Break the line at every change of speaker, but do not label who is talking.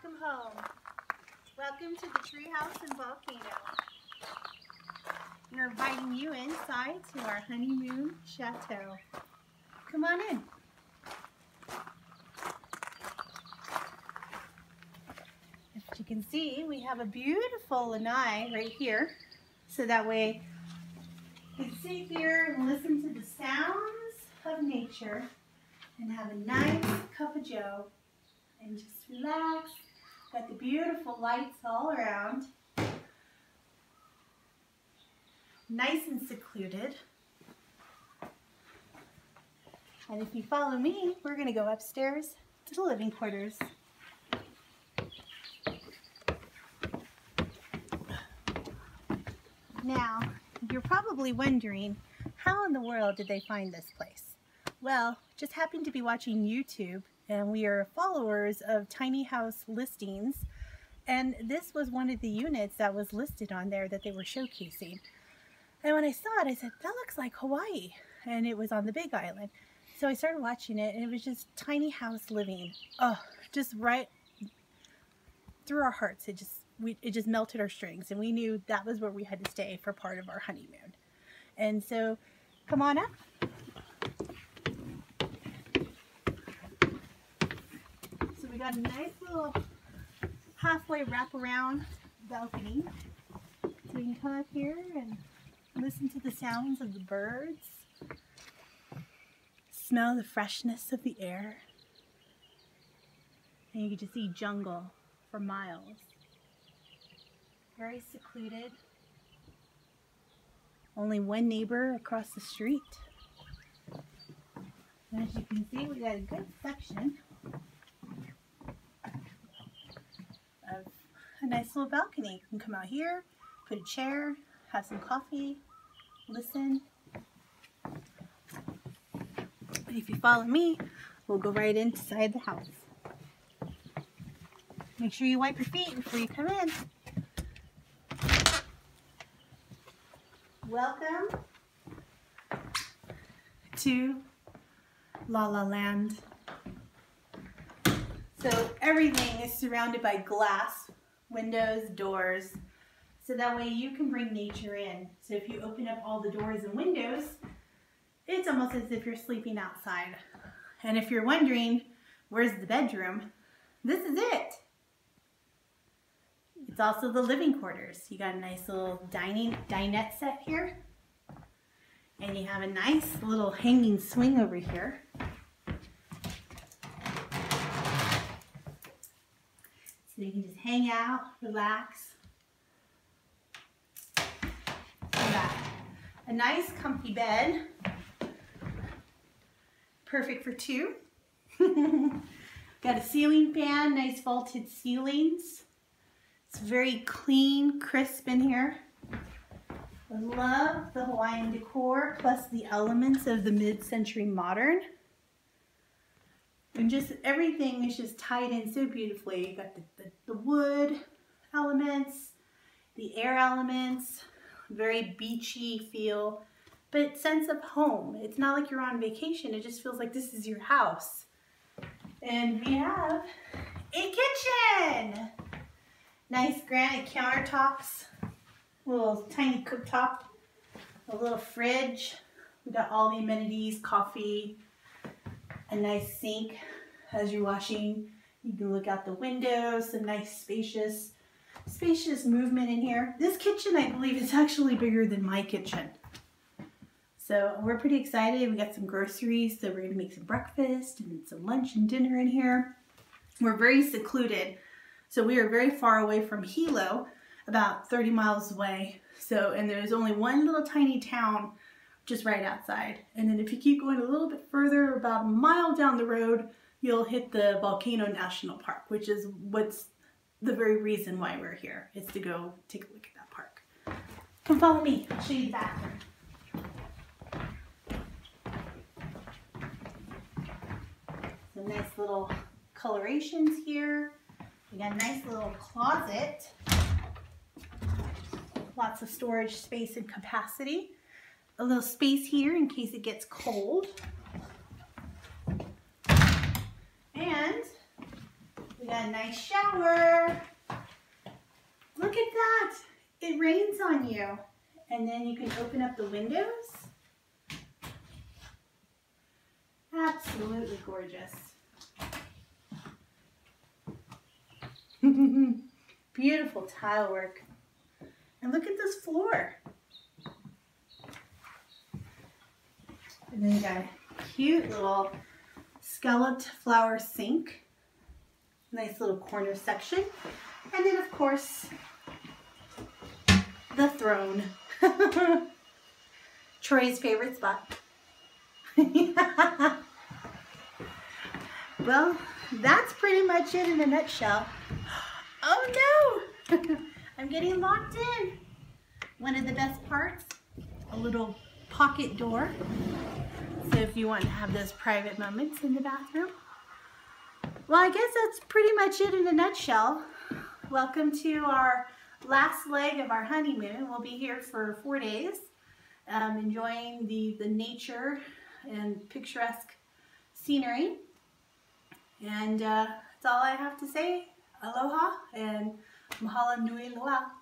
welcome home. Welcome to the Treehouse and Volcano. We're inviting you inside to our honeymoon chateau. Come on in. As you can see, we have a beautiful lanai right here. So that way you can sit here and listen to the sounds of nature and have a nice cup of joe and just relax. Got the beautiful lights all around. Nice and secluded. And if you follow me, we're going to go upstairs to the living quarters. Now, you're probably wondering, how in the world did they find this place? Well, just happened to be watching YouTube, and we are followers of tiny house listings, and this was one of the units that was listed on there that they were showcasing. And when I saw it, I said, that looks like Hawaii, and it was on the Big Island. So I started watching it, and it was just tiny house living. Oh, just right through our hearts. It just melted our strings, and we knew that was where we had to stay for part of our honeymoon. And so, come on up. So we got a nice little halfway wraparound balcony. So we can come up here and listen to the sounds of the birds. Smell the freshness of the air. And you can just see jungle for miles. Very secluded. Only one neighbor across the street. And as you can see, we got a good section of a nice little balcony. You can come out here, put a chair, have some coffee, listen. But if you follow me, we'll go right inside the house. Make sure you wipe your feet before you come in. Welcome to La La Land. So everything is surrounded by glass, windows, doors, so that way you can bring nature in. So if you open up all the doors and windows, it's almost as if you're sleeping outside. And if you're wondering, where's the bedroom? This is it. It's also the living quarters. You got a nice little dinette set here. And you have a nice little hanging swing over here. So you can just hang out, relax. Got a nice comfy bed. Perfect for two. Got a ceiling fan, nice vaulted ceilings. It's very clean, crisp in here. I love the Hawaiian decor plus the elements of the mid-century modern. And just everything is just tied in so beautifully. You got the wood elements, the air elements, very beachy feel, but sense of home. It's not like you're on vacation. It just feels like this is your house. And we have a kitchen. Nice granite countertops, a little tiny cooktop, a little fridge. We got all the amenities, coffee, a nice sink. As you're washing, you can look out the windows, some nice spacious movement in here. This kitchen, I believe, is actually bigger than my kitchen. So we're pretty excited. We got some groceries, so we're gonna make some breakfast and some lunch and dinner in here. We're very secluded. So we are very far away from Hilo, about 30 miles away. So, and there's only one little tiny town just right outside. And then if you keep going a little bit further, about a mile down the road, you'll hit the Volcano National Park, which is what's the very reason why we're here, is to go take a look at that park. Come follow me, I'll show you the bathroom. Some nice little colorations here. We got a nice little closet. Lots of storage space and capacity. A little space here in case it gets cold. And We got a nice shower. Look at that. It rains on you. And then you can open up the windows. Absolutely gorgeous. Beautiful tile work. And look at this floor. And then you got a cute little scalloped flower sink. Nice little corner section. And then of course, the throne. Troy's favorite spot. Well, that's pretty much it in a nutshell. Oh no! I'm getting locked in. One of the best parts, a little pocket door. So if you want to have those private moments in the bathroom. Well, I guess that's pretty much it in a nutshell. Welcome to our last leg of our honeymoon. We'll be here for 4 days, enjoying the nature and picturesque scenery. And that's all I have to say. Aloha and mahalo nui loa.